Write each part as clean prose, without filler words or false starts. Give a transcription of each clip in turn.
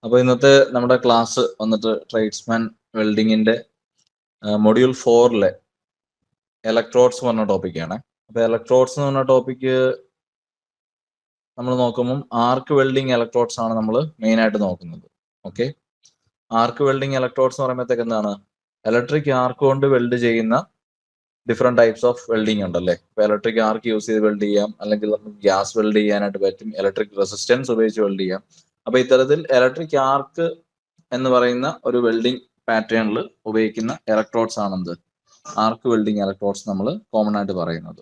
അപ്പോൾ ഇന്നത്തെ നമ്മുടെ ക്ലാസ് വന്നിട്ട് ട്രേഡ്സ്മാൻ വെൽഡിങ്ങിന്റെ മൊഡ്യൂൾ 4-ലെ ഇലക്ട്രോഡ്സ് പറഞ്ഞ ടോപ്പിക്കാണ്. അപ്പോൾ ഇലക്ട്രോഡ്സ് എന്ന് പറഞ്ഞ ടോപ്പിക്ക് നമ്മൾ നോക്കുമ്പോൾ ആർക്ക് വെൽഡിങ് ഇലക്ട്രോഡ്സ് ആണ് നമ്മൾ മെയിൻ ആയിട്ട് നോക്കുന്നത്. ഓക്കെ, ആർക്ക് വെൽഡിങ് ഇലക്ട്രോഡ്സ് എന്ന് പറയുമ്പോഴത്തേക്ക് എന്താണ്, ഇലക്ട്രിക് ആർക്ക് കൊണ്ട് വെൽഡ് ചെയ്യുന്ന ഡിഫറെന്റ് ടൈപ്സ് ഓഫ് വെൽഡിങ് ഉണ്ടല്ലേ. ഇപ്പൊ ഇലക്ട്രിക് ആർക്ക് യൂസ് ചെയ്ത് വെൽഡ് ചെയ്യാം, അല്ലെങ്കിൽ നമുക്ക് ഗ്യാസ് വെൽഡ് ചെയ്യാനായിട്ട് പറ്റും, ഇലക്ട്രിക് റെസിസ്റ്റൻസ് ഉപയോഗിച്ച് വെൽഡ് ചെയ്യാം. അപ്പൊ ഇത്തരത്തിൽ ഇലക്ട്രിക് ആർക്ക് എന്ന് പറയുന്ന ഒരു വെൽഡിങ് പാറ്റേണിൽ ഉപയോഗിക്കുന്ന ഇലക്ട്രോഡ്സ് ആണെന്ത്, ആർക്ക് വെൽഡിങ് ഇലക്ട്രോഡ്സ് നമ്മൾ കോമൺ ആയിട്ട് പറയുന്നത്.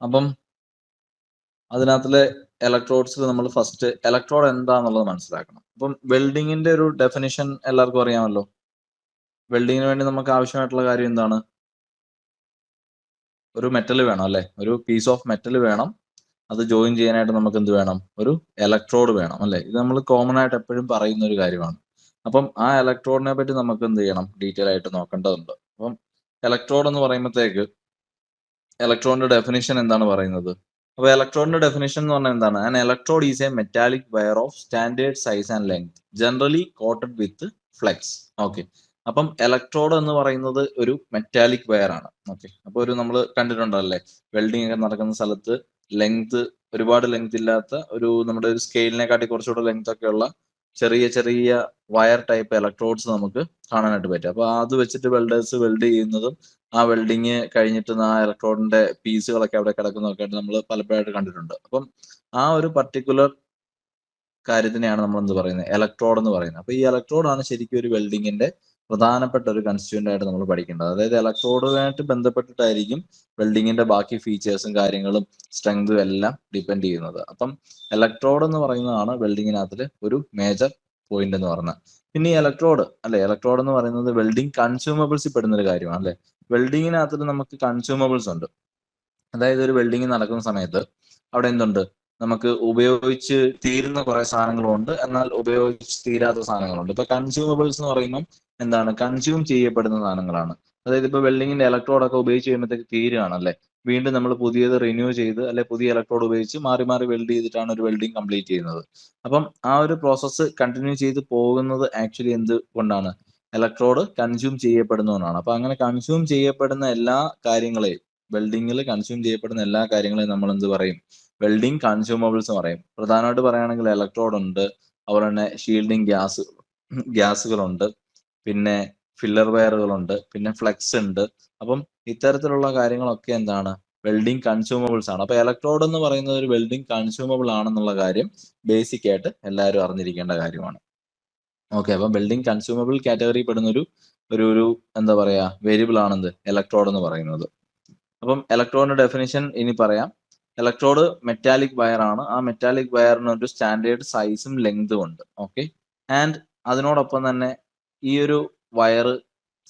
അപ്പം അതിനകത്തിലെ ഇലക്ട്രോഡ്സിൽ നമ്മൾ ഫസ്റ്റ് ഇലക്ട്രോഡ് എന്താന്നുള്ളത് മനസ്സിലാക്കണം. അപ്പം വെൽഡിങ്ങിന്റെ ഒരു ഡെഫിനിഷൻ എല്ലാവർക്കും അറിയാമല്ലോ. വെൽഡിങ്ങിന് വേണ്ടി നമുക്ക് ആവശ്യമായിട്ടുള്ള കാര്യം എന്താണ്? ഒരു മെറ്റൽ വേണം അല്ലെ, ഒരു പീസ് ഓഫ് മെറ്റൽ വേണം. അത് ജോയിൻ ചെയ്യാനായിട്ട് നമുക്ക് എന്ത് വേണം? ഒരു ഇലക്ട്രോഡ് വേണം അല്ലെ. ഇത് നമ്മൾ കോമൺ ആയിട്ട് എപ്പോഴും പറയുന്ന ഒരു കാര്യമാണ്. അപ്പം ആ ഇലക്ട്രോഡിനെ പറ്റി നമുക്ക് എന്ത് ചെയ്യണം? ഡീറ്റെയിൽ ആയിട്ട് നോക്കേണ്ടതുണ്ട്. അപ്പം ഇലക്ട്രോഡ് എന്ന് പറയുമ്പോഴത്തേക്ക് ഇലക്ട്രോണിന്റെ ഡെഫിനിഷൻ എന്താണ് പറയുന്നത്? അപ്പൊ ഇലക്ട്രോണിന്റെ ഡെഫിനിഷൻ എന്ന് പറഞ്ഞാൽ എന്താണ്? An electrode is a metallic wire of standard size and length generally coated with flux. Okay, അപ്പം ഇലക്ട്രോഡ് എന്ന് പറയുന്നത് ഒരു മെറ്റാലിക് വയർ ആണ്. ഓക്കെ, അപ്പൊ ഒരു നമ്മൾ കണ്ടിട്ടുണ്ടല്ലേ, വെൽഡിംഗ് ഒക്കെ നടക്കുന്ന സ്ഥലത്ത് ലെങ്ത്, ഒരുപാട് ലെങ്ത് ഇല്ലാത്ത ഒരു നമ്മുടെ ഒരു സ്കെയിലിനെക്കാട്ടി കുറച്ചുകൂടെ ലെങ്ത് ഒക്കെ ഉള്ള ചെറിയ ചെറിയ വയർ ടൈപ്പ് ഇലക്ട്രോഡ്സ് നമുക്ക് കാണാനായിട്ട് പറ്റും. അപ്പൊ അത് വെച്ചിട്ട് വെൽഡേഴ്സ് വെൽഡ് ചെയ്യുന്നതും ആ വെൽഡിങ് കഴിഞ്ഞിട്ട് ആ ഇലക്ട്രോഡിന്റെ പീസുകളൊക്കെ അവിടെ കിടക്കുന്നതൊക്കെ ആയിട്ട് നമ്മൾ പലപ്പോഴായിട്ട് കണ്ടിട്ടുണ്ട്. അപ്പം ആ ഒരു പർട്ടിക്കുലർ കാര്യത്തിനെയാണ് നമ്മൾ എന്ത് പറയുന്നത്? ഇലക്ട്രോഡ് എന്ന് പറയുന്നത്. അപ്പൊ ഈ ഇലക്ട്രോഡ് ആണ് ശരിക്കും ഒരു വെൽഡിങ്ങിന്റെ പ്രധാനപ്പെട്ട ഒരു കൺസ്റ്റിറ്റ്യൂന്റ് ആയിട്ട് നമ്മൾ പഠിക്കേണ്ടത്. അതായത് ഇലക്ട്രോഡുമായിട്ട് ബന്ധപ്പെട്ടിട്ടായിരിക്കും വെൽഡിങ്ങിന്റെ ബാക്കി ഫീച്ചേഴ്സും കാര്യങ്ങളും സ്ട്രെങ്തും എല്ലാം ഡിപ്പെൻഡ് ചെയ്യുന്നത്. അപ്പം ഇലക്ട്രോഡ് എന്ന് പറയുന്നതാണ് വെൽഡിങ്ങിനകത്തിൽ ഒരു മേജർ പോയിന്റ് എന്ന് പറഞ്ഞാൽ. പിന്നെ ഈ ഇലക്ട്രോഡ് അല്ലെ, ഇലക്ട്രോഡ് എന്ന് പറയുന്നത് വെൽഡിങ് കൺസ്യൂമബിൾസിൽ പെടുന്ന ഒരു കാര്യമാണ് അല്ലെ. വെൽഡിങ്ങിനകത്ത് നമുക്ക് കൺസ്യൂമബിൾസ് ഉണ്ട്. അതായത് ഒരു വെൽഡിങ് നടക്കുന്ന സമയത്ത് അവിടെ എന്തുണ്ട്? നമുക്ക് ഉപയോഗിച്ച് തീരുന്ന കുറെ സാധനങ്ങളുണ്ട്, എന്നാൽ ഉപയോഗിച്ച് തീരാത്ത സാധനങ്ങളുണ്ട്. ഇപ്പൊ കൺസ്യൂമബിൾസ് എന്ന് പറയുമ്പോൾ എന്താണ്? കൺസ്യൂം ചെയ്യപ്പെടുന്ന സാധനങ്ങളാണ്. അതായത് ഇപ്പൊ വെൽഡിങ്ങിന്റെ ഇലക്ട്രോഡൊക്കെ ഉപയോഗിച്ച് കഴിയുമ്പോഴത്തേക്ക് തീരുകയാണല്ലേ, വീണ്ടും നമ്മൾ പുതിയത് റിന്യൂ ചെയ്ത് അല്ലെ പുതിയ ഇലക്ട്രോഡ് ഉപയോഗിച്ച് മാറി മാറി വെൽഡ് ചെയ്തിട്ടാണ് ഒരു വെൽഡിങ് കംപ്ലീറ്റ് ചെയ്യുന്നത്. അപ്പം ആ ഒരു പ്രോസസ്സ് കണ്ടിന്യൂ ചെയ്ത് പോകുന്നത് ആക്ച്വലി എന്ത് കൊണ്ടാണ്? ഇലക്ട്രോഡ് കൺസ്യൂം ചെയ്യപ്പെടുന്നതുകൊണ്ടാണ്. അപ്പൊ അങ്ങനെ കൺസ്യൂം ചെയ്യപ്പെടുന്ന എല്ലാ കാര്യങ്ങളെയും, വെൽഡിങ്ങിൽ കൺസ്യൂം ചെയ്യപ്പെടുന്ന എല്ലാ കാര്യങ്ങളെയും നമ്മൾ എന്ത് പറയും? വെൽഡിങ് കൺസ്യൂമബിൾസ് പറയും. പ്രധാനമായിട്ട് പറയുകയാണെങ്കിൽ ഇലക്ട്രോഡ് ഉണ്ട്, അതുപോലെ തന്നെ ഷീൽഡിങ് ഗ്യാസുകളുണ്ട്, പിന്നെ ഫില്ലർ വയറുകളുണ്ട്, പിന്നെ ഫ്ലെക്സ് ഉണ്ട്. അപ്പം ഇത്തരത്തിലുള്ള കാര്യങ്ങളൊക്കെ എന്താണ്? വെൽഡിങ് കൺസ്യൂമബിൾസ് ആണ്. അപ്പൊ ഇലക്ട്രോഡ് എന്ന് പറയുന്നത് ഒരു വെൽഡിങ് കൺസ്യൂമബിൾ ആണെന്നുള്ള കാര്യം ബേസിക് ആയിട്ട് എല്ലാവരും അറിഞ്ഞിരിക്കേണ്ട കാര്യമാണ്. ഓക്കെ, അപ്പം വെൽഡിങ് കൺസ്യൂമബിൾ കാറ്റഗറി പെടുന്ന ഒരു എന്താ പറയാ വേരിയബിൾ ആണെന്ത്? ഇലക്ട്രോഡ് എന്ന് പറയുന്നത്. അപ്പം ഇലക്ട്രോഡിന്റെ ഡെഫിനിഷൻ ഇനി പറയാം. ഇലക്ട്രോഡ് മെറ്റാലിക് വയർ ആണ്. ആ മെറ്റാലിക് വയറിന് ഒരു സ്റ്റാൻഡേർഡ് സൈസും ലെങ്തും ഉണ്ട്. ഓക്കെ, ആൻഡ് അതിനോടൊപ്പം തന്നെ ഈ ഒരു വയർ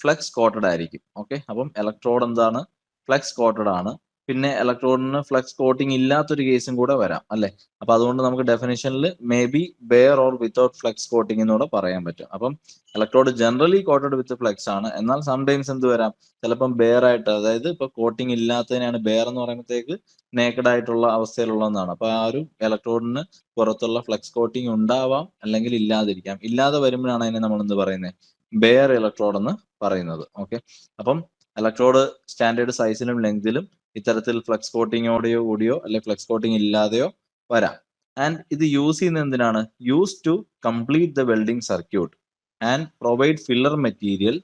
ഫ്ലെക്സ് കോട്ടഡ് ആയിരിക്കും. ഓക്കെ, അപ്പം ഇലക്ട്രോഡ് എന്താണ്? ഫ്ലെക്സ് കോട്ടഡ് ആണ്. പിന്നെ ഇലക്ട്രോഡിന് ഫ്ലെക്സ് കോട്ടിങ് ഇല്ലാത്തൊരു കേസും കൂടെ വരാം അല്ലെ. അപ്പൊ അതുകൊണ്ട് നമുക്ക് ഡെഫിനിഷനിൽ may be bare or without flux coating എന്നൂടെ പറയാൻ പറ്റും. അപ്പം electrode generally coated with flux ആണ്, എന്നാൽ സംടൈംസ് എന്ത് വരാം? ചിലപ്പം ബെയർ ആയിട്ട്, അതായത് ഇപ്പൊ കോട്ടിംഗ് ഇല്ലാത്തതിനാണ് ബെയർ എന്ന് പറയുമ്പോഴത്തേക്ക് നേക്കഡ് ആയിട്ടുള്ള അവസ്ഥയിലുള്ളതാണ്. അപ്പൊ ആ ഒരു ഇലക്ട്രോഡിന് പുറത്തുള്ള ഫ്ലെക്സ് കോട്ടിംഗ് ഉണ്ടാവാം, അല്ലെങ്കിൽ ഇല്ലാതിരിക്കാം. ഇല്ലാതെ വരുമ്പോഴാണ് അതിനെ നമ്മൾ എന്ത് പറയുന്നത്? ബെയർ ഇലക്ട്രോഡ് എന്ന് പറയുന്നത്. ഓക്കെ, അപ്പം ഇലക്ട്രോഡ് സ്റ്റാൻഡേർഡ് സൈസിലും ലെങ്തിലും ഇത്തരത്തിൽ ഫ്ലെക്സ് കോട്ടിങ്ങോടെയോ കൂടിയോ അല്ലെ ഫ്ലെക്സ് കോട്ടിംഗ് ഇല്ലാതെയോ വരാം. ആൻഡ് ഇത് യൂസ് ചെയ്യുന്നത് എന്തിനാണ്? Use to complete the welding circuit and provide filler material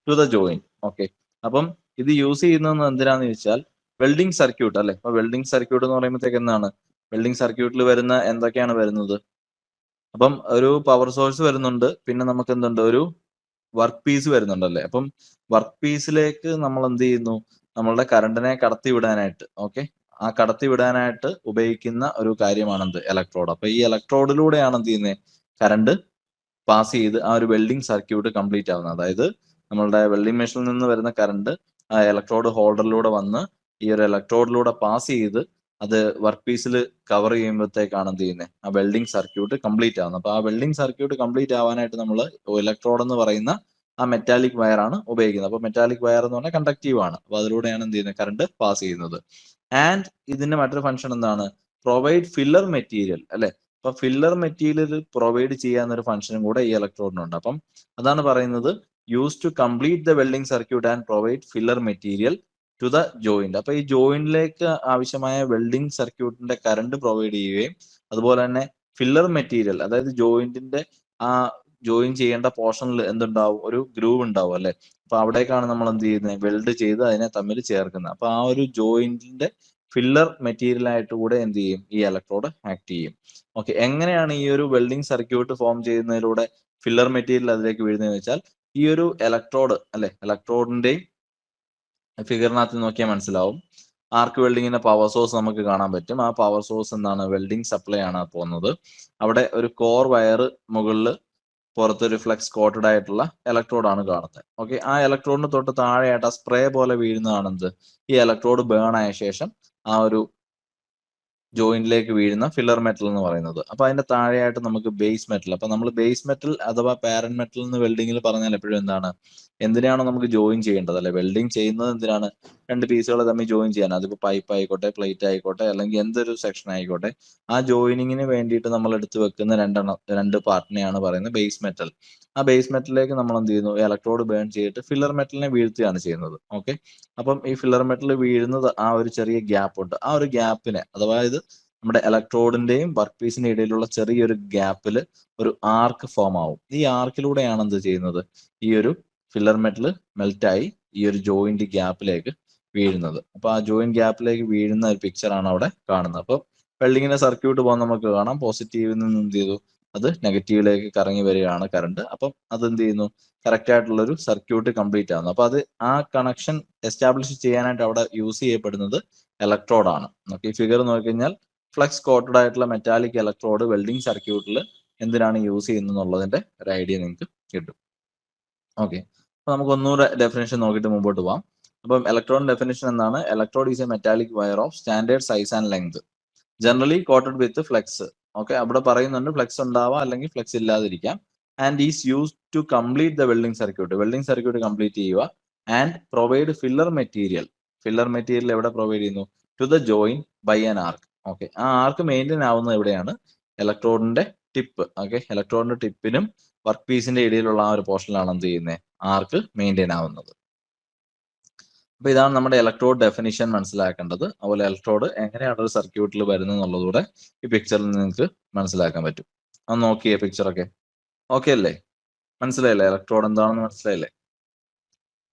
to the joint. Okay, അപ്പം ഇത് യൂസ് ചെയ്യുന്നത് എന്തിനാന്ന് ചോദിച്ചാൽ വെൽഡിംഗ് സർക്യൂട്ട് അല്ലെ. അപ്പൊ വെൽഡിംഗ് സർക്യൂട്ട് എന്ന് പറയുമ്പോഴത്തേക്ക് എന്താണ്? വെൽഡിംഗ് സർക്യൂട്ടിൽ വരുന്ന എന്തൊക്കെയാണ് വരുന്നത്? അപ്പം ഒരു പവർ സോഴ്സ് വരുന്നുണ്ട്, പിന്നെ നമുക്ക് എന്തുണ്ട്? ഒരു വർക്ക് പീസ് വരുന്നുണ്ടല്ലേ. അപ്പം വർക്ക് പീസിലേക്ക് നമ്മൾ എന്ത് ചെയ്യുന്നു? നമ്മളുടെ കറണ്ടിനെ കടത്തി വിടാനായിട്ട്, ഓക്കെ, ആ കടത്തി വിടാനായിട്ട് ഉപയോഗിക്കുന്ന ഒരു കാര്യമാണെന്ത്? ഇലക്ട്രോഡ്. അപ്പൊ ഈ ഇലക്ട്രോഡിലൂടെയാണ് എന്ത് ചെയ്യുന്നത്? കറണ്ട് പാസ് ചെയ്ത് ആ ഒരു വെൽഡിംഗ് സർക്യൂട്ട് കംപ്ലീറ്റ് ആവുന്നത്. അതായത് നമ്മളുടെ വെൽഡിംഗ് മെഷീനിൽ നിന്ന് വരുന്ന കറണ്ട് ആ ഇലക്ട്രോഡ് ഹോൾഡറിലൂടെ വന്ന് ഈ ഒരു ഇലക്ട്രോഡിലൂടെ പാസ് ചെയ്ത് അത് വർക്ക് പീസിൽ കവർ ചെയ്യുമ്പോഴത്തേക്കാണ് എന്ത് ചെയ്യുന്നത്? ആ വെൽഡിംഗ് സർക്യൂട്ട് കംപ്ലീറ്റ് ആവുന്നത്. അപ്പൊ ആ വെൽഡിംഗ് സർക്യൂട്ട് കംപ്ലീറ്റ് ആവാനായിട്ട് നമ്മൾ ഇലക്ട്രോഡ് എന്ന് പറയുന്ന ആ മെറ്റാലിക് വയർ ആണ് ഉപയോഗിക്കുന്നത്. അപ്പൊ മെറ്റാലിക് വയർ എന്ന് പറഞ്ഞാൽ കണ്ടക്റ്റീവ് ആണ്. അപ്പൊ അതിലൂടെയാണ് എന്ത് ചെയ്യുന്നത്? കറണ്ട് പാസ് ചെയ്യുന്നത്. ആൻഡ് ഇതിന്റെ മറ്റൊരു ഫംഗ്ഷൻ എന്താണ്? പ്രൊവൈഡ് ഫില്ലർ മെറ്റീരിയൽ അല്ലെ. അപ്പൊ ഫില്ലർ മെറ്റീരിയൽ പ്രൊവൈഡ് ചെയ്യാന്നൊരു ഫംഗ്ഷനും കൂടെ ഈ ഇലക്ട്രോഡിനുണ്ട്. അപ്പം അതാണ് പറയുന്നത് use to complete the welding circuit and provide filler material to the joint. അപ്പൊ ഈ ജോയിന്റിലേക്ക് ആവശ്യമായ വെൽഡിംഗ് സർക്യൂട്ടിന്റെ കറണ്ട് പ്രൊവൈഡ് ചെയ്യുകയും അതുപോലെ തന്നെ ഫില്ലർ മെറ്റീരിയൽ, അതായത് ജോയിന്റിന്റെ ആ ജോയിൻ ചെയ്യേണ്ട പോർഷനിൽ എന്തുണ്ടാവും, ഒരു ഗ്രൂവ് ഉണ്ടാവും അല്ലെ. അപ്പൊ അവിടേക്കാണ് നമ്മൾ എന്ത് ചെയ്യുന്നത്, വെൽഡ് ചെയ്ത് അതിനെ തമ്മിൽ ചേർക്കുന്നത്. അപ്പൊ ആ ഒരു ജോയിന്റിന്റെ ഫില്ലർ മെറ്റീരിയൽ ആയിട്ട് കൂടെ എന്ത് ചെയ്യും, ഈ ഇലക്ട്രോഡ് ആക്ട് ചെയ്യും. ഓക്കെ, എങ്ങനെയാണ് ഈ ഒരു വെൽഡിംഗ് സർക്യൂട്ട് ഫോം ചെയ്യുന്നതിലൂടെ ഫില്ലർ മെറ്റീരിയൽ അതിലേക്ക് വീഴുന്നതെന്ന് വെച്ചാൽ, ഈ ഒരു ഇലക്ട്രോഡ് അല്ലെ, ഇലക്ട്രോഡിന്റെയും ഫിഗറിനകത്ത് നോക്കിയാൽ മനസ്സിലാവും. ആർക്ക് വെൽഡിങ്ങിന്റെ പവർ സോഴ്സ് നമുക്ക് കാണാൻ പറ്റും. ആ പവർ സോഴ്സ് എന്താണ്, വെൽഡിംഗ് സപ്ലൈ ആണ് പോകുന്നത്. അവിടെ ഒരു കോർ വയർ മുകളിൽ പുറത്തൊരു ഫ്ലെക്സ് കോട്ടഡ് ആയിട്ടുള്ള ഇലക്ട്രോഡ് ആണ് കാണുന്നത്. ഓക്കെ, ആ ഇലക്ട്രോഡിന് തൊട്ട് താഴെയായിട്ട് ആ സ്പ്രേ പോലെ വീഴുന്നതാണെന്ത്, ഈ ഇലക്ട്രോഡ് ബേൺ ആയ ശേഷം ആ ഒരു ജോയിന്റിലേക്ക് വീഴുന്ന ഫില്ലർ മെറ്റൽ എന്ന് പറയുന്നത്. അപ്പൊ അതിന്റെ താഴെയായിട്ട് നമുക്ക് ബേസ് മെറ്റൽ. അപ്പൊ നമ്മൾ ബേസ് മെറ്റൽ അഥവാ പാരന്റ് മെറ്റൽ എന്ന് വെൽഡിങ്ങിൽ പറഞ്ഞാൽ എപ്പോഴും എന്താണ്, എന്തിനാണോ നമുക്ക് ജോയിൻ ചെയ്യേണ്ടത് അല്ലെ, വെൽഡിങ് ചെയ്യുന്നത് എന്തിനാണ്, രണ്ട് പീസുകൾ തമ്മിൽ ജോയിൻ ചെയ്യാൻ. അതിപ്പോ പൈപ്പ് ആയിക്കോട്ടെ, പ്ലേറ്റ് ആയിക്കോട്ടെ, അല്ലെങ്കിൽ എന്തൊരു സെക്ഷൻ ആയിക്കോട്ടെ, ആ ജോയിനിങ്ങിന് വേണ്ടിയിട്ട് നമ്മൾ എടുത്തു വെക്കുന്ന രണ്ട് പാർട്ടിനെയാണ് പറയുന്നത് ബേസ് മെറ്റൽ. ആ ബേസ് മെറ്റലിലേക്ക് നമ്മൾ എന്ത് ചെയ്യുന്നു, ഇലക്ട്രോഡ് ബേൺ ചെയ്തിട്ട് ഫില്ലർ മെറ്റലിനെ വീഴ്ത്തുകയാണ് ചെയ്യുന്നത്. ഓക്കെ, അപ്പം ഈ ഫില്ലർ മെറ്റൽ വീഴുന്നത് ആ ഒരു ചെറിയ ഗ്യാപ്പ് ഉണ്ട്, ആ ഒരു ഗ്യാപ്പിനെ, അഥവാ ഇത് നമ്മുടെ ഇലക്ട്രോഡിന്റെയും വർക്ക് പീസിന്റെ ഇടയിലുള്ള ചെറിയൊരു ഗ്യാപ്പിൽ ഒരു ആർക്ക് ഫോം ആവും. ഈ ആർക്കിലൂടെയാണ് എന്ത് ചെയ്യുന്നത്, ഈ ഒരു ഫില്ലർ മെറ്റൽ മെൽറ്റായി ഈ ഒരു ജോയിന്റ് ഗ്യാപ്പിലേക്ക് വീഴുന്നത്. അപ്പൊ ആ ജോയിന്റ് ഗ്യാപ്പിലേക്ക് വീഴുന്ന ഒരു പിക്ചറാണ് അവിടെ കാണുന്നത്. അപ്പൊ വെൽഡിങ്ങിന്റെ സർക്യൂട്ട് പോകാൻ നമുക്ക് കാണാം, പോസിറ്റീവിൽ നിന്ന് എന്ത് ചെയ്തു, അത് നെഗറ്റീവിലേക്ക് കറങ്ങി വരികയാണ് കറണ്ട്. അപ്പം അത് എന്ത് ചെയ്യുന്നു, കറക്റ്റ് ആയിട്ടുള്ള ഒരു സർക്യൂട്ട് കംപ്ലീറ്റ് ആവുന്നു. അപ്പൊ അത് ആ കണക്ഷൻ എസ്റ്റാബ്ലിഷ് ചെയ്യാനായിട്ട് അവിടെ യൂസ് ചെയ്യപ്പെടുന്നത് ഇലക്ട്രോഡാണ്. നമുക്ക് ഈ ഫിഗർ നോക്കിക്കഴിഞ്ഞാൽ ഫ്ലക്സ് കോട്ടഡ് ആയിട്ടുള്ള മെറ്റാലിക് ഇലക്ട്രോഡ് വെൽഡിംഗ് സർക്യൂട്ടിൽ എന്തിനാണ് യൂസ് ചെയ്യുന്നത് എന്നുള്ളതിന്റെ ഒരു ഐഡിയ നിങ്ങൾക്ക് കിട്ടും. ഓക്കെ, അപ്പൊ നമുക്ക് ഒന്നുകൂടെ ഡെഫിനേഷൻ നോക്കിയിട്ട് മുമ്പോട്ട് പോവാം. അപ്പം ഇലക്ട്രോൺ ഡെഫിനേഷൻ എന്താണ്, electrode is a metallic wire of standard size and length generally coated with flux. Okay, അവിടെ പറയുന്നുണ്ട് ഫ്ലെക്സ് ഉണ്ടാവാം അല്ലെങ്കിൽ ഫ്ലെക്സ് ഇല്ലാതിരിക്കാം. And is use to complete the welding circuit, welding circuit complete ചെയ്യുക. And provide filler material, filler material എവിടെ provide ചെയ്യുന്നു, to the join by an arc. Okay, ആ arc maintain ആവുന്നത് എവിടെയാണ്, ഇലക്ട്രോഡിന്റെ ടിപ്പ്. ഓക്കെ, ഇലക്ട്രോഡിന്റെ ടിപ്പിനും വർക്ക് പീസിന്റെ ഇടയിലുള്ള ആ ഒരു പോർഷനിലാണ് എന്ത് ചെയ്യുന്നത്, ആർക്ക് മെയിൻറ്റെയിൻ ആവുന്നത്. അപ്പൊ ഇതാണ് നമ്മുടെ ഇലക്ട്രോഡ് ഡെഫിനിഷൻ മനസ്സിലാക്കേണ്ടത്. അതുപോലെ ഇലക്ട്രോഡ് എങ്ങനെയാണ് ഒരു സർക്യൂട്ടിൽ വരുന്നത് എന്നുള്ളതൂടെ ഈ പിക്ചറിൽ നിങ്ങൾക്ക് മനസ്സിലാക്കാൻ പറ്റും. അത് നോക്കിയേ പിക്ചറൊക്കെ ഓക്കെ അല്ലേ, മനസ്സിലായില്ലേ, ഇലക്ട്രോഡ് എന്താണെന്ന് മനസ്സിലായില്ലേ?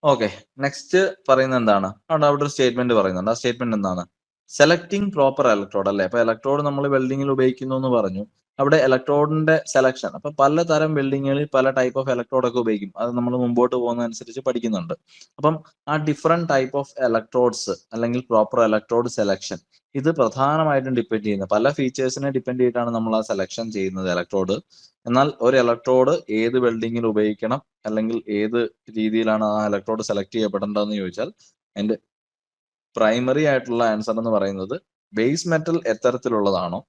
ഓക്കെ, നെക്സ്റ്റ് പറയുന്നത് എന്താണ്, അവിടെ ഒരു സ്റ്റേറ്റ്മെന്റ് പറയുന്നുണ്ട്. ആ സ്റ്റേറ്റ്മെന്റ് എന്താണ്, സെലക്ടിങ് പ്രോപ്പർ ഇലക്ട്രോഡ് അല്ലേ. അപ്പൊ ഇലക്ട്രോഡ് നമ്മൾ വെൽഡിങ്ങിൽ ഉപയോഗിക്കുന്നു എന്ന് പറഞ്ഞു. അവിടെ ഇലക്ട്രോഡിന്റെ സെലക്ഷൻ, അപ്പൊ പലതരം വെൽഡിങ്ങുകളിൽ പല ടൈപ്പ് ഓഫ് ഇലക്ട്രോഡ് ഒക്കെ ഉപയോഗിക്കും. അത് നമ്മൾ മുമ്പോട്ട് പോകുന്നതനുസരിച്ച് പഠിക്കുന്നുണ്ട്. അപ്പം ആ ഡിഫറെന്റ് ടൈപ്പ് ഓഫ് ഇലക്ട്രോഡ്സ് അല്ലെങ്കിൽ പ്രോപ്പർ ഇലക്ട്രോഡ് സെലക്ഷൻ, ഇത് പ്രധാനമായിട്ടും ഡിപ്പെൻഡ് ചെയ്യുന്നത് പല ഫീച്ചേഴ്സിനെ ഡിപ്പെൻഡ് ചെയ്തിട്ടാണ് നമ്മൾ ആ സെലക്ഷൻ ചെയ്യുന്നത് ഇലക്ട്രോഡ്. എന്നാൽ ഒരു ഇലക്ട്രോഡ് ഏത് വെൽഡിങ്ങിൽ ഉപയോഗിക്കണം അല്ലെങ്കിൽ ഏത് രീതിയിലാണ് ആ ഇലക്ട്രോഡ് സെലക്ട് ചെയ്യപ്പെടേണ്ടതെന്ന് ചോദിച്ചാൽ, അതിന്റെ പ്രൈമറി ആയിട്ടുള്ള ആൻസർ എന്ന് പറയുന്നത് ബേസ് മെറ്റൽ എത്തരത്തിലുള്ളതാണോ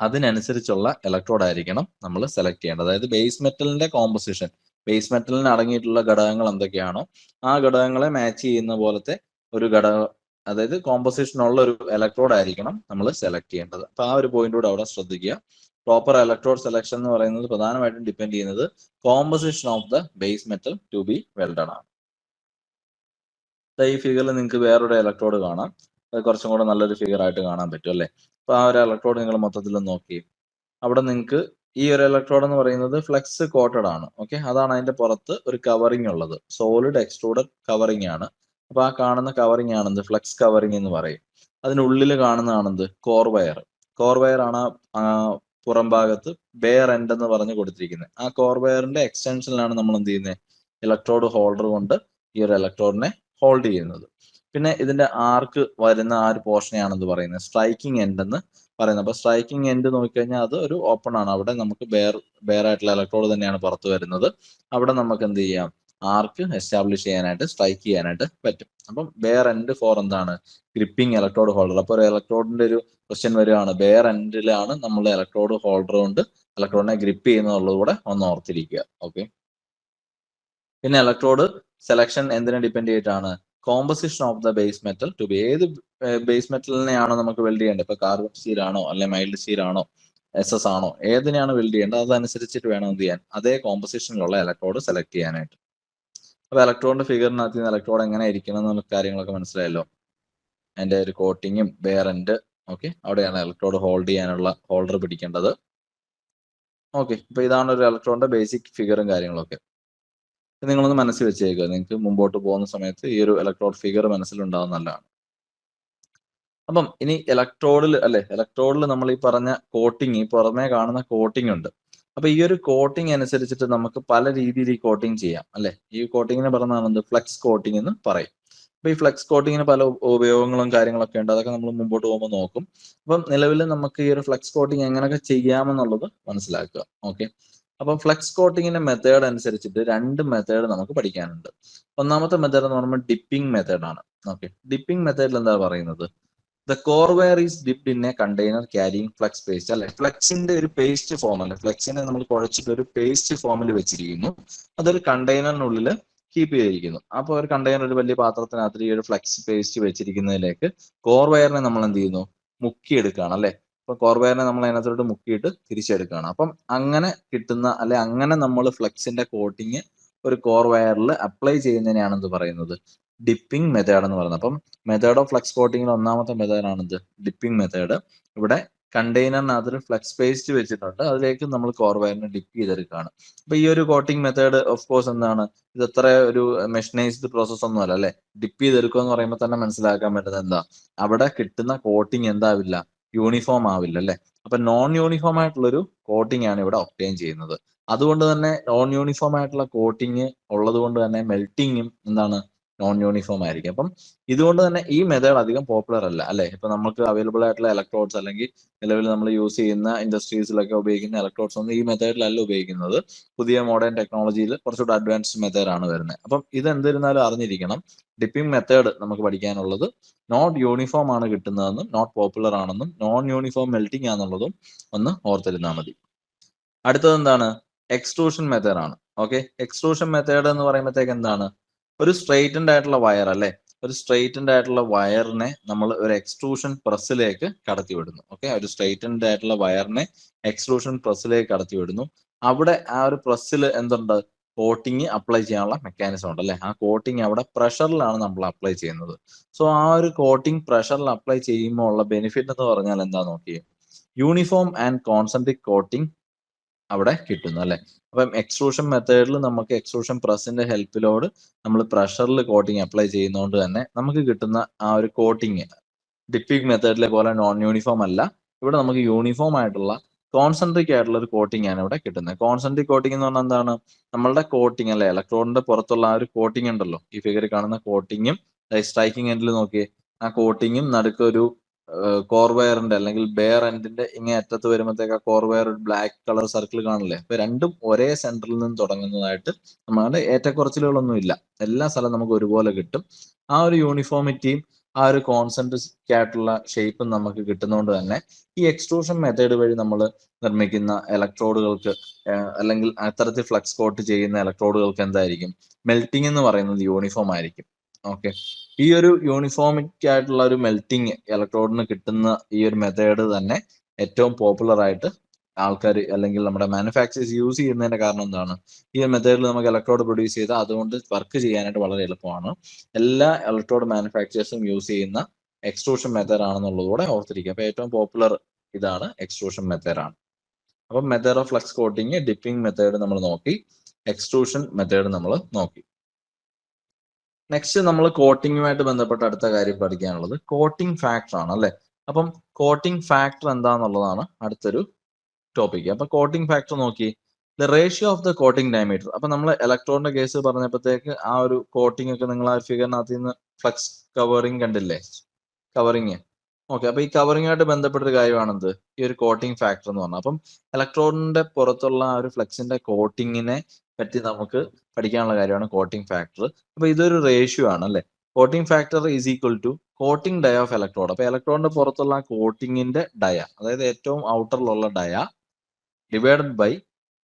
അതിനനുസരിച്ചുള്ള ഇലക്ട്രോഡ് ആയിരിക്കണം നമ്മൾ സെലക്ട് ചെയ്യേണ്ടത്. അതായത് ബേസ് മെറ്റലിന്റെ കോമ്പോസിഷൻ, ബേസ് മെറ്റലിന് അടങ്ങിയിട്ടുള്ള ഘടകങ്ങൾ എന്തൊക്കെയാണോ ആ ഘടകങ്ങളെ മാച്ച് ചെയ്യുന്ന പോലത്തെ ഒരു ഘടകം, അതായത് കോമ്പോസിഷൻ ഉള്ള ഒരു ഇലക്ട്രോഡ് ആയിരിക്കണം നമ്മൾ സെലക്ട് ചെയ്യേണ്ടത്. അപ്പൊ ആ ഒരു പോയിന്റ് കൂടെ അവിടെ ശ്രദ്ധിക്കുക. പ്രോപ്പർ ഇലക്ട്രോഡ് സെലക്ഷൻ എന്ന് പറയുന്നത് പ്രധാനമായിട്ടും ഡിപ്പെൻഡ് ചെയ്യുന്നത് composition of the base metal to be welded ആണ്. ഈ ഫിഗറിൽ നിങ്ങൾക്ക് വേറൊരു ഇലക്ട്രോഡ് കാണാം, അത് കുറച്ചും കൂടെ നല്ലൊരു ഫിഗർ ആയിട്ട് കാണാൻ പറ്റും അല്ലെ. അപ്പൊ ആ ഒരു ഇലക്ട്രോഡ് നിങ്ങൾ മൊത്തത്തിൽ നോക്കി, അവിടെ നിങ്ങൾക്ക് ഈ ഒരു ഇലക്ട്രോഡ് എന്ന് പറയുന്നത് ഫ്ലെക്സ് കോട്ടഡ് ആണ്. ഓക്കെ, അതാണ് അതിന്റെ പുറത്ത് ഒരു കവറിങ് ഉള്ളത്, സോളിഡ് എക്സ്ട്രൂഡഡ് കവറിങ് ആണ്. അപ്പൊ ആ കാണുന്ന കവറിങ് ആണെന്ത്, ഫ്ലെക്സ് കവറിങ് എന്ന് പറയും. അതിനുള്ളിൽ കാണുന്നതാണെന്ത്, കോർ വയർ. കോർ വയർ ആണ് പുറം ഭാഗത്ത് ബെയർ എൻഡ് എന്ന് പറഞ്ഞ് കൊടുത്തിരിക്കുന്നത്. ആ കോർ വയറിന്റെ എക്സ്റ്റൻഷനിലാണ് നമ്മൾ എന്ത് ചെയ്യുന്നത്, ഇലക്ട്രോഡ് ഹോൾഡർ കൊണ്ട് ഈ ഒരു ഇലക്ട്രോഡിനെ ഹോൾഡ് ചെയ്യുന്നത്. പിന്നെ ഇതിന്റെ ആർക്ക് വരുന്ന ആ ഒരു പോർഷനെയാണ് എന്ത് പറയുന്നത്, സ്ട്രൈക്കിംഗ് എൻഡ് എന്ന് പറയുന്നത്. അപ്പൊ സ്ട്രൈക്കിംഗ് എൻഡ് നോക്കിക്കഴിഞ്ഞാൽ അത് ഒരു ഓപ്പൺ ആണ്, അവിടെ നമുക്ക് ബെയർ ആയിട്ടുള്ള ഇലക്ട്രോഡ് തന്നെയാണ് പുറത്ത് വരുന്നത്. അവിടെ നമുക്ക് എന്ത് ചെയ്യാം, ആർക്ക് എസ്റ്റാബ്ലിഷ് ചെയ്യാനായിട്ട്, സ്ട്രൈക്ക് ചെയ്യാനായിട്ട് പറ്റും. അപ്പം ബെയർ എൻഡ് ഫോർ എന്താണ്, ഗ്രിപ്പിംഗ് ഇലക്ട്രോഡ് ഹോൾഡർ. അപ്പൊ ഒരു ഇലക്ട്രോഡിന്റെ ഒരു ക്വസ്റ്റ്യൻ വരികയാണ്, ബെയർ എൻഡിലാണ് നമ്മൾ ഇലക്ട്രോഡ് ഹോൾഡർ കൊണ്ട് ഇലക്ട്രോഡിനെ ഗ്രിപ്പ് ചെയ്യുന്നുള്ളത് കൂടെ ഒന്ന് ഓർത്തിരിക്കുക. ഓക്കെ, പിന്നെ ഇലക്ട്രോഡ് സെലക്ഷൻ എന്തിനെ ഡിപ്പെൻഡ് ചെയ്തിട്ടാണ്, composition of the base metal to be, ഏത് ബേസ് മെറ്റലിനെയാണോ നമുക്ക് വെൽഡ് ചെയ്യേണ്ടത്, ഇപ്പൊ കാർബൺ സ്റ്റീൽ ആണോ അല്ലെ മൈൽഡ് സ്റ്റീൽ ആണോ SS ആണോ, ഏതിനെയാണ് വെൽഡ് ചെയ്യേണ്ടത് അതനുസരിച്ചിട്ട് വേണം എന്ത് ചെയ്യാൻ, അതേ കോമ്പസിഷനിലുള്ള ഇലക്ട്രോഡ് സെലക്ട് ചെയ്യാനായിട്ട്. അപ്പൊ ഇലക്ട്രോഡിന്റെ ഫിഗറിനകത്ത് നിന്ന് ഇലക്ട്രോഡ് എങ്ങനെ ഇരിക്കണം എന്നുള്ള കാര്യങ്ങളൊക്കെ മനസ്സിലായല്ലോ. അതിന്റെ ഒരു കോട്ടിങ്ങും ബെയറൻഡ്, ഓക്കെ, അവിടെയാണ് ഇലക്ട്രോഡ് ഹോൾഡ് ചെയ്യാനുള്ള ഹോൾഡർ പിടിക്കേണ്ടത്. ഓക്കെ, അപ്പൊ ഇതാണ് ഒരു ഇലക്ട്രോണിന്റെ ബേസിക് ഫിഗറും കാര്യങ്ങളൊക്കെ. നിങ്ങളൊന്ന് മനസ്സിൽ വെച്ചേക്കുക, നിങ്ങൾക്ക് മുമ്പോട്ട് പോകുന്ന സമയത്ത് ഈ ഒരു ഇലക്ട്രോഡ് ഫിഗർ മനസ്സിലുണ്ടാവുന്ന നല്ലതാണ്. അപ്പം ഇനി ഇലക്ട്രോഡിൽ നമ്മൾ ഈ പറഞ്ഞ കോട്ടിങ്, ഈ പുറമേ കാണുന്ന കോട്ടിംഗ് ഉണ്ട്. അപ്പൊ ഈ ഒരു കോട്ടിംഗ് അനുസരിച്ചിട്ട് നമുക്ക് പല രീതിയിൽ ഈ കോട്ടിംഗ് ചെയ്യാം അല്ലെ. ഈ കോട്ടിങ്ങിനെ പറഞ്ഞാൽ ഫ്ലെക്സ് കോട്ടിംഗ് എന്ന് പറയും. അപ്പൊ ഈ ഫ്ലെക്സ് കോട്ടിങ്ങിന് പല ഉപയോഗങ്ങളും കാര്യങ്ങളൊക്കെ ഉണ്ട്, അതൊക്കെ നമ്മൾ മുമ്പോട്ട് പോകുമ്പോൾ നോക്കും. അപ്പം നിലവിൽ നമുക്ക് ഈ ഒരു ഫ്ലെക്സ് കോട്ടിങ് എങ്ങനെയൊക്കെ ചെയ്യാമെന്നുള്ളത് മനസ്സിലാക്കുക. ഓക്കെ, അപ്പം ഫ്ലെക്സ് കോട്ടിങ്ങിന്റെ മെത്തേഡ് അനുസരിച്ചിട്ട് 2 മെത്തേഡ് നമുക്ക് പഠിക്കാനുണ്ട്. ഒന്നാമത്തെ മെത്തേഡ് എന്ന് പറയുമ്പോൾ ഡിപ്പിംഗ് മെത്തേഡ് ആണ്. ഓക്കെ, ഡിപ്പിംഗ് മെത്തേഡിൽ എന്താ പറയുന്നത്, the core where is dipped in A container carrying flux paste അല്ലെ. ഫ്ലക്സിന്റെ ഒരു പേസ്റ്റ് ഫോം അല്ലെ, ഫ്ലക്സിനെ നമ്മൾ കുഴച്ചിട്ട് ഒരു പേസ്റ്റ് ഫോമിൽ വെച്ചിരിക്കുന്നു, അതൊരു കണ്ടെയ്നറിനുള്ളിൽ കീപ്പ് ചെയ്തിരിക്കുന്നു. അപ്പൊ ഒരു കണ്ടെയ്നർ, ഒരു വലിയ പാത്രത്തിനകത്ത് ഈ ഒരു ഫ്ലക്സ് പേസ്റ്റ് വെച്ചിരിക്കുന്നതിലേക്ക് കോർ വയറിനെ നമ്മൾ എന്ത് ചെയ്യുന്നു, മുക്കിയെടുക്കുകയാണ് അല്ലെ. അപ്പൊ കോർ വയറിനെ നമ്മൾ അതിനകത്തോട്ട് മുക്കിയിട്ട് തിരിച്ചെടുക്കുകയാണ്. അപ്പം അങ്ങനെ കിട്ടുന്ന അങ്ങനെ നമ്മൾ ഫ്ലക്സിന്റെ കോട്ടിങ് ഒരു കോർ വയറിൽ അപ്ലൈ ചെയ്യുന്നതിനെയാണ് എന്ത് പറയുന്നത്, ഡിപ്പിംഗ് മെത്തേഡ് എന്ന് പറയുന്നത്. അപ്പം മെത്തേഡ് ഓഫ് ഫ്ലക്സ് കോട്ടിങ്ങിൽ ഒന്നാമത്തെ മെത്തേഡാണ് ഇത് ഡിപ്പിംഗ് മെത്തേഡ്. ഇവിടെ കണ്ടെയ്നറിനകത്ത് ഫ്ലക്സ് പേസ്റ്റ് വെച്ചിട്ടുണ്ട്, അതിലേക്ക് നമ്മൾ കോർ വയറിനെ ഡിപ്പ് ചെയ്തെടുക്കുകയാണ്. അപ്പൊ ഈ ഒരു കോട്ടിംഗ് മെത്തേഡ് ഓഫ് കോഴ്സ് എന്താണ്, ഇത് അത്ര ഒരു മെഷീനൈസ്ഡ് പ്രോസസ് ഒന്നും അല്ല അല്ലെ. ഡിപ്പ് ചെയ്തെടുക്കുക എന്ന് പറയുമ്പോൾ തന്നെ മനസ്സിലാക്കാൻ പറ്റുന്നത് എന്താ, അവിടെ കിട്ടുന്ന കോട്ടിങ് എന്താവില്ല, യൂണിഫോം ആവില്ല അല്ലെ. അപ്പൊ നോൺ യൂണിഫോം ആയിട്ടുള്ളൊരു കോട്ടിംഗ് ആണ് ഇവിടെ ഒബ്റ്റെയിൻ ചെയ്യുന്നത്. അതുകൊണ്ട് തന്നെ നോൺ യൂണിഫോം ആയിട്ടുള്ള കോട്ടിങ് ഉള്ളത് കൊണ്ട് തന്നെ മെൽറ്റിങ്ങും എന്താണ്, നോൺ യൂണിഫോം ആയിരിക്കും. അപ്പം ഇതുകൊണ്ട് തന്നെ ഈ മെത്തേഡ് അധികം പോപ്പുലർ അല്ല അല്ലെ. ഇപ്പൊ നമുക്ക് അവൈലബിൾ ആയിട്ടുള്ള ഇലക്ട്രോഡ്സ് അല്ലെങ്കിൽ നിലവിൽ നമ്മൾ യൂസ് ചെയ്യുന്ന ഇൻഡസ്ട്രീസിലൊക്കെ ഉപയോഗിക്കുന്ന ഇലക്ട്രോഡ്സ് ഒന്നും ഈ മെത്തേഡിലല്ല ഉപയോഗിക്കുന്നത്. പുതിയ മോഡേൺ ടെക്നോളജിയിൽ കുറച്ചുകൂടെ അഡ്വാൻസ്ഡ് മെത്തേഡ് ആണ് വരുന്നത്. അപ്പം ഇത് എന്തിരുന്നാലും അറിഞ്ഞിരിക്കണം, ഡിപ്പിംഗ് മെത്തേഡ് നമുക്ക് പഠിക്കാനുള്ളത് നോട്ട് യൂണിഫോം ആണ് കിട്ടുന്നതെന്നും നോട്ട് പോപ്പുലർ ആണെന്നും നോൺ യൂണിഫോം മെൽറ്റിംഗ് ആണെന്നുള്ളതും ഒന്ന് ഓർത്തിരുന്നാൽ മതി. അടുത്തത് എന്താണ്, എക്സ്ട്രൂഷൻ മെത്തേഡ് ആണ്. ഓക്കെ, എക്സ്ട്രൂഷൻ മെത്തേഡ് എന്ന് പറയുമ്പോഴത്തേക്ക് എന്താണ്, ഒരു സ്ട്രെയിറ്റൻഡ് ആയിട്ടുള്ള വയർ അല്ലെ, ഒരു സ്ട്രെയിറ്റൻഡ് ആയിട്ടുള്ള വയറിനെ നമ്മൾ ഒരു എക്സ്ട്രൂഷൻ പ്രസ്സിലേക്ക് കടത്തി വിടുന്നു. ഓക്കെ, ഒരു സ്ട്രെയിറ്റൻഡ് ആയിട്ടുള്ള വയറിനെ എക്സ്ട്രൂഷൻ പ്രസ്സിലേക്ക് കടത്തി വിടുന്നു. അവിടെ ആ ഒരു പ്രസ്സിൽ എന്തുണ്ട്, കോട്ടിങ് അപ്ലൈ ചെയ്യാനുള്ള മെക്കാനിസം ഉണ്ട് അല്ലെ. ആ കോട്ടിങ് അവിടെ പ്രഷറിലാണ് നമ്മൾ അപ്ലൈ ചെയ്യുന്നത്. സോ ആ ഒരു കോട്ടിങ് പ്രഷറിൽ അപ്ലൈ ചെയ്യുമ്പോൾ ഉള്ള ബെനിഫിറ്റ് എന്ന് പറഞ്ഞാൽ എന്താ നോക്കിയേ, യൂണിഫോം ആൻഡ് കോൺസെൻട്രിക് കോട്ടിങ് അവിടെ കിട്ടുന്നു അല്ലെ. അപ്പം എക്സ്ട്രൂഷൻ മെത്തേഡിൽ നമുക്ക് എക്സ്ട്രൂഷൻ പ്രസിന്റെ ഹെൽപ്പിലോട് നമ്മൾ പ്രഷറിൽ കോട്ടിങ് അപ്ലൈ ചെയ്യുന്നതുകൊണ്ട് തന്നെ നമുക്ക് കിട്ടുന്ന ആ ഒരു കോട്ടിങ് ഡിപ്പിംഗ് മെത്തേഡിലെ പോലെ നോൺ യൂണിഫോം അല്ല. ഇവിടെ നമുക്ക് യൂണിഫോം ആയിട്ടുള്ള കോൺസെൻട്രിക് ആയിട്ടുള്ള ഒരു കോട്ടിങ് ആണ് ഇവിടെ കിട്ടുന്നത്. കോൺസെൻട്രിക് കോട്ടിംഗ് എന്ന് പറഞ്ഞാൽ എന്താണ്, നമ്മളുടെ കോട്ടിങ് അല്ലെ, ഇലക്ട്രോണിന്റെ പുറത്തുള്ള ആ ഒരു കോട്ടിംഗ് ഉണ്ടല്ലോ, ഈ ഫിഗറിൽ കാണുന്ന കോട്ടിങ്ങും സ്ട്രൈക്കിംഗ് എൻഡിൽ നോക്കിയേ, ആ കോട്ടിങ്ങും നടുക്കൊരു കോർ വയറിന്റെ അല്ലെങ്കിൽ ബെയർ എൻഡിന്റെ ഇങ്ങനെ അറ്റത്ത് വരുമ്പോഴത്തേക്ക് ആ കോർ വയർ ഒരു ബ്ലാക്ക് കളർ സർക്കിൾ കാണില്ലേ. അപ്പൊ രണ്ടും ഒരേ സെന്ററിൽ നിന്ന് തുടങ്ങുന്നതായിട്ട് നമ്മുടെ ഏറ്റക്കുറച്ചിലുകളൊന്നും ഇല്ല, എല്ലാ സ്ഥലവും നമുക്ക് ഒരുപോലെ കിട്ടും. ആ ഒരു യൂണിഫോമിറ്റിയും ആ ഒരു കോൺസെൻട്രിക് ആയിട്ടുള്ള ഷേപ്പും നമുക്ക് കിട്ടുന്നതുകൊണ്ട് തന്നെ ഈ എക്സ്ട്രൂഷൻ മെത്തേഡ് വഴി നമ്മൾ നിർമ്മിക്കുന്ന ഇലക്ട്രോഡുകൾക്ക് അല്ലെങ്കിൽ അത്തരത്തിൽ ഫ്ലക്സ് കോട്ട് ചെയ്യുന്ന ഇലക്ട്രോഡുകൾക്ക് എന്തായിരിക്കും, മെൽറ്റിംഗ് എന്ന് പറയുന്നത് യൂണിഫോം ആയിരിക്കും. ഓക്കെ, ഈ ഒരു യൂണിഫോമിക് ആയിട്ടുള്ള ഒരു മെൽറ്റിംഗ് ഇലക്ട്രോഡിന് കിട്ടുന്ന ഈ ഒരു മെത്തേഡ് തന്നെ ഏറ്റവും പോപ്പുലർ ആയിട്ട് ആൾക്കാർ അല്ലെങ്കിൽ നമ്മുടെ മാനുഫാക്ചേഴ്സ് യൂസ് ചെയ്യുന്നതിന്റെ കാരണം എന്താണ്, ഈ ഒരു മെത്തേഡിൽ നമുക്ക് ഇലക്ട്രോഡ് പ്രൊഡ്യൂസ് ചെയ്താൽ അതുകൊണ്ട് വർക്ക് ചെയ്യാനായിട്ട് വളരെ എളുപ്പമാണ്. എല്ലാ ഇലക്ട്രോഡ് മാനുഫാക്ചേഴ്സും യൂസ് ചെയ്യുന്ന എക്സ്ട്രൂഷൻ മെത്തേഡ് ആണെന്നുള്ളതുകൂടെ ഓർത്തിരിക്കുക. അപ്പൊ ഏറ്റവും പോപ്പുലർ ഇതാണ്, എക്സ്ട്രൂഷൻ മെത്തേഡ് ആണ്. അപ്പം method of flux coating, dipping method നമ്മൾ നോക്കി, എക്സ്ട്രൂഷൻ മെത്തേഡ് നമ്മൾ നോക്കി. നെക്സ്റ്റ് നമ്മൾ കോട്ടിങ്ങുമായിട്ട് ബന്ധപ്പെട്ട അടുത്ത കാര്യം പഠിക്കാനുള്ളത് കോട്ടിംഗ് ഫാക്ടർ ആണ് അല്ലെ. അപ്പം കോട്ടിംഗ് ഫാക്ടർ എന്താന്നുള്ളതാണ് അടുത്തൊരു ടോപ്പിക്. അപ്പൊ കോട്ടിംഗ് ഫാക്ടർ നോക്കി, the ratio of the coating diameter. അപ്പൊ നമ്മൾ ഇലക്ട്രോണിന്റെ കേസ് പറഞ്ഞപ്പോഴത്തേക്ക് ആ ഒരു കോട്ടിംഗ് ഒക്കെ നിങ്ങൾ ആ ഫിഗറിനകത്ത് നിന്ന് ഫ്ലക്സ് കവറിങ് കണ്ടില്ലേ, കവറിങ്. ഓക്കെ, അപ്പൊ ഈ കവറിങ്ങുമായിട്ട് ബന്ധപ്പെട്ട ഒരു കാര്യമാണെന്ത്, ഈ ഒരു കോട്ടിംഗ് ഫാക്ടർ എന്ന് പറഞ്ഞാൽ. അപ്പം ഇലക്ട്രോണിന്റെ പുറത്തുള്ള ആ ഒരു ഫ്ലക്സിന്റെ കോട്ടിങ്ങിനെ പറ്റി നമുക്ക് പഠിക്കാനുള്ള കാര്യമാണ് കോട്ടിംഗ് ഫാക്ടർ. അപ്പൊ ഇതൊരു റേഷ്യോ ആണ് അല്ലെ. Coating factor is equal to coating dia of electrode. അപ്പൊ ഇലക്ട്രോണിന്റെ പുറത്തുള്ള കോട്ടിങ്ങിന്റെ ഡയ, അതായത് ഏറ്റവും ഔട്ടറിലുള്ള ഡയ ഡിവൈഡഡ് ബൈ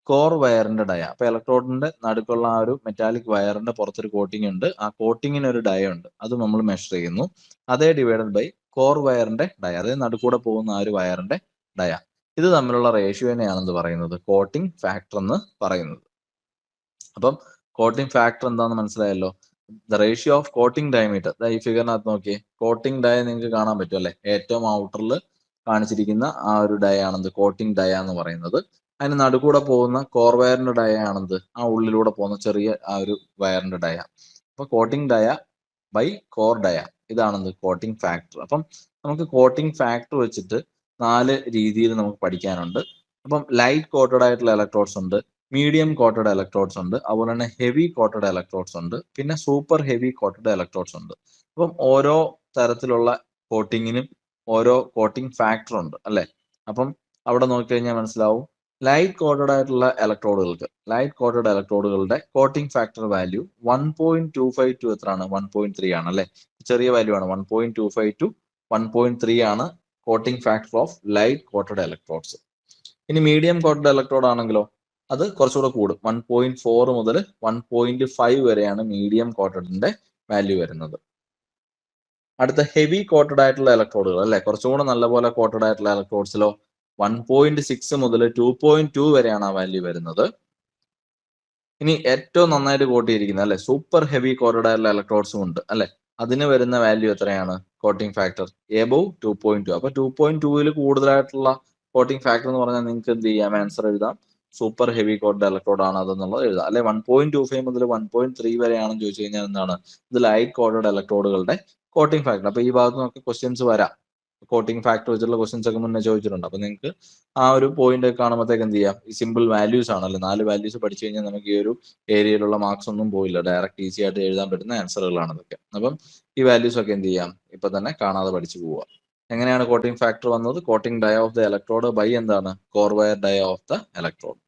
കോർ വയറിന്റെ ഡയ. അപ്പൊ ഇലക്ട്രോഡിന്റെ നടുക്കുള്ള ആ ഒരു മെറ്റാലിക് വയറിന്റെ പുറത്തൊരു കോട്ടിംഗ് ഉണ്ട്, ആ കോട്ടിങ്ങിന് ഒരു ഡയ ഉണ്ട്, അത് നമ്മൾ മെഷർ ചെയ്യുന്നു. അതേ ഡിവൈഡഡ് ബൈ കോർ വയറിന്റെ ഡയ, അതായത് നടുക്കൂടെ പോകുന്ന ആ ഒരു വയറിന്റെ ഡയ. ഇത് തമ്മിലുള്ള റേഷ്യോനെയാണ് എന്ത് പറയുന്നത്, കോട്ടിംഗ് ഫാക്ടർ എന്ന് പറയുന്നത്. അപ്പം കോട്ടിംഗ് ഫാക്ടർ എന്താണെന്ന് മനസ്സിലായല്ലോ. The ratio of coating diameter, ഈ ഫിഗറിനകത്ത് നോക്കിയേ, കോട്ടിംഗ് ഡയ നിങ്ങൾക്ക് കാണാൻ പറ്റും അല്ലെ, ഏറ്റവും ഔട്ടറിൽ കാണിച്ചിരിക്കുന്ന ആ ഒരു ഡയ ആണെന്ത് കോട്ടിംഗ് ഡയ എന്ന് പറയുന്നത്. അതിന് നടുക്കൂടെ പോകുന്ന കോർ വയറിന്റെ ഡയ ആണെന്ത് ആ ഉള്ളിലൂടെ പോകുന്ന ചെറിയ ആ ഒരു വയറിന്റെ ഡയ. അപ്പൊ coating dia by core dia, ഇതാണെന്ത് കോട്ടിംഗ് ഫാക്ടർ. അപ്പം നമുക്ക് കോട്ടിംഗ് ഫാക്ടർ വെച്ചിട്ട് 4 രീതിയിൽ നമുക്ക് പഠിക്കാനുണ്ട്. അപ്പം ലൈറ്റ് കോട്ടഡ് ആയിട്ടുള്ള ഇലക്ട്രോഡ്സ് ഉണ്ട്, മീഡിയം കോട്ടഡ് ഇലക്ട്രോഡ്സ് ഉണ്ട്, അതുപോലെ തന്നെ ഹെവി കോട്ടഡ് ഇലക്ട്രോഡ്സ് ഉണ്ട്, പിന്നെ സൂപ്പർ ഹെവി കോട്ടഡ് ഇലക്ട്രോഡ്സ് ഉണ്ട്. അപ്പം ഓരോ തരത്തിലുള്ള കോട്ടിങ്ങിനും ഓരോ കോട്ടിംഗ് ഫാക്ടർ ഉണ്ട് അല്ലെ. അപ്പം അവിടെ നോക്കിക്കഴിഞ്ഞാൽ മനസ്സിലാവും, ലൈറ്റ് കോട്ടഡ് ആയിട്ടുള്ള ഇലക്ട്രോഡുകളുടെ കോട്ടിംഗ് ഫാക്ടർ വാല്യൂ 1.25 ടു എത്രയാണ്, 1.3 ആണ് അല്ലെ. ചെറിയ വാല്യൂ ആണ്, 1.25 ടു 1.3 ആണ് coating factor of light coated electrodes. ഇനി മീഡിയം കോട്ടഡ് ഇലക്ട്രോഡ് ആണെങ്കിലോ അത് കുറച്ചുകൂടെ കൂടും, 1.4 മുതൽ 1.5 വരെയാണ് മീഡിയം കോട്ടഡിന്റെ വാല്യൂ വരുന്നത്. അടുത്ത ഹെവി കോട്ടഡ് ആയിട്ടുള്ള ഇലക്ട്രോഡുകൾ അല്ലെ, കുറച്ചുകൂടെ നല്ലപോലെ കോട്ടഡ് ആയിട്ടുള്ള ഇലക്ട്രോഡ്സിലോ 1.6 മുതൽ 2.2 വരെയാണ് ആ വാല്യൂ വരുന്നത്. ഇനി ഏറ്റവും നന്നായിട്ട് കോട്ട് ചെയ്തിരിക്കുന്നത് അല്ലെ, സൂപ്പർ ഹെവി കോട്ടഡ് ആയിട്ടുള്ള ഇലക്ട്രോഡ്സും ഉണ്ട് അല്ലെ. അതിന് വരുന്ന വാല്യൂ എത്രയാണ്, കോട്ടിംഗ് ഫാക്ടർ എബോവ് 2.2. അപ്പൊ 2.2 കൂടുതലായിട്ടുള്ള കോട്ടിംഗ് ഫാക്ടർ എന്ന് പറഞ്ഞാൽ നിങ്ങൾക്ക് എന്ത് ചെയ്യാം, ആൻസർ എഴുതാം, സൂപ്പർ ഹെവി കോട്ടഡ് ഇലക്ട്രോഡ് ആണ് അതെന്നുള്ളത് എഴുതാം. അല്ലെ 1.25 മുതൽ 1.3 വരെയാണെന്ന് ചോദിച്ചു കഴിഞ്ഞാൽ എന്താണ്, ഇത് ലൈറ്റ് കോട്ടഡ് ഇലക്ട്രോഡുകളുടെ കോട്ടിംഗ് ഫാക്ടർ. അപ്പൊ ഈ ഭാഗത്ത് നമുക്ക് ക്വസ്റ്റ്യൻസ് വരാം, കോട്ടിംഗ് ഫാക്ടർ വെച്ചിട്ടുള്ള ക്വസ്റ്റ്യൻസ് ഒക്കെ മുന്നേ ചോദിച്ചിട്ടുണ്ട്. അപ്പൊ നിങ്ങൾക്ക് ആ ഒരു പോയിന്റ് ഒക്കെ കാണുമ്പോഴത്തേക്ക് എന്ത് ചെയ്യാം, ഈ സിമ്പിൾ വാല്യൂസ് ആണല്ലോ, 4 വാല്യൂസ് പഠിച്ചു കഴിഞ്ഞാൽ നമുക്ക് ഈ ഒരു ഏരിയയിലുള്ള മാർക്സ് ഒന്നും പോയില്ല, ഡയറക്റ്റ് ഈസി ആയിട്ട് എഴുതാൻ പറ്റുന്ന ആൻസറുകളാണ് ഇതൊക്കെ. അപ്പം ഈ വാല്യൂസ് ഒക്കെ എന്ത് ചെയ്യാം, ഇപ്പൊ തന്നെ കാണാതെ പഠിച്ചു പോവുക. എങ്ങനെയാണ് കോട്ടിംഗ് ഫാക്ടർ വന്നത്, coating dia of the electrode by എന്താണ്, core wire dia of the electrode.